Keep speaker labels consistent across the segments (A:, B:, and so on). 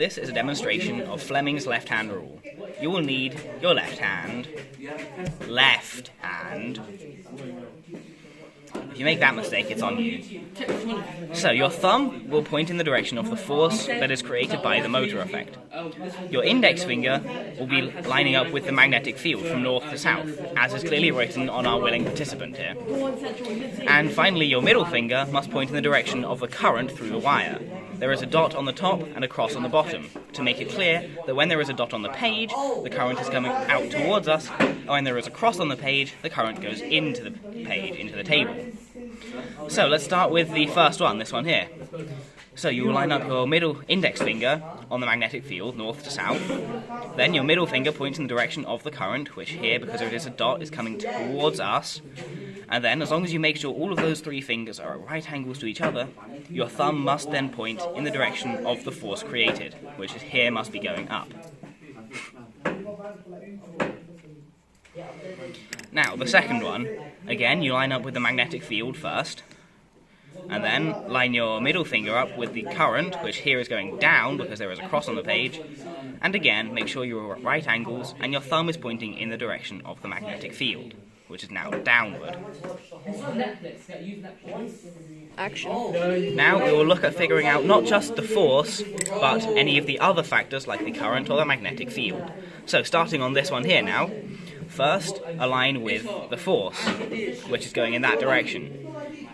A: this is a demonstration of Fleming's left-hand rule. You will need your left hand. If you make that mistake, it's on you. So your thumb will point in the direction of the force that is created by the motor effect. Your index finger will be lining up with the magnetic field from north to south, as is clearly written on our willing participant here. And finally, your middle finger must point in the direction of the current through the wire. There is a dot on the top and a cross on the bottom, to make it clear that when there is a dot on the page, the current is coming out towards us, and when there is a cross on the page, the current goes into the page, into the table. So let's start with the first one, this one here. So you will line up your middle index finger on the magnetic field, north to south. Then your middle finger points in the direction of the current, which here, because it is a dot, is coming towards us. And then, as long as you make sure all of those three fingers are at right angles to each other, your thumb must then point in the direction of the force created, which is here must be going up. Now, the second one, again, you line up with the magnetic field first, and then line your middle finger up with the current, which here is going down because there is a cross on the page, and again, make sure you're at right angles and your thumb is pointing in the direction of the magnetic field, which is now downward.
B: Action.
A: Now we will look at figuring out not just the force, but any of the other factors like the current or the magnetic field. So starting on this one here now, first align with the force, which is going in that direction.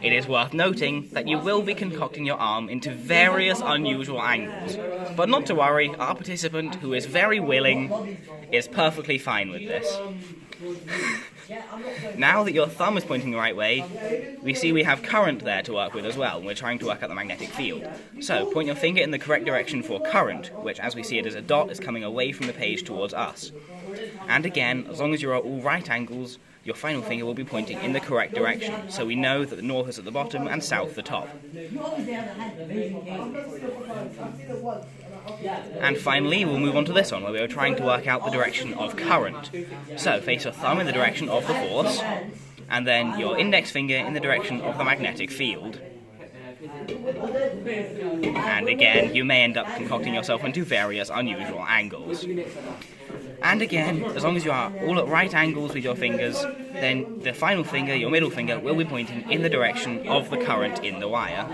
A: It is worth noting that you will be concocting your arm into various unusual angles, but not to worry, our participant, who is very willing, is perfectly fine with this. Now that your thumb is pointing the right way, we see we have current there to work with as well, and we're trying to work out the magnetic field. So, point your finger in the correct direction for current, which as we see it as a dot is coming away from the page towards us. And again, as long as you're at all right angles, your final finger will be pointing in the correct direction, so we know that the north is at the bottom and south the top. And finally, we'll move on to this one, where we are trying to work out the direction of current. So, face your thumb in the direction of the force, and then your index finger in the direction of the magnetic field. And again, you may end up concocting yourself into various unusual angles. And again, as long as you are all at right angles with your fingers, then the final finger, your middle finger, will be pointing in the direction of the current in the wire.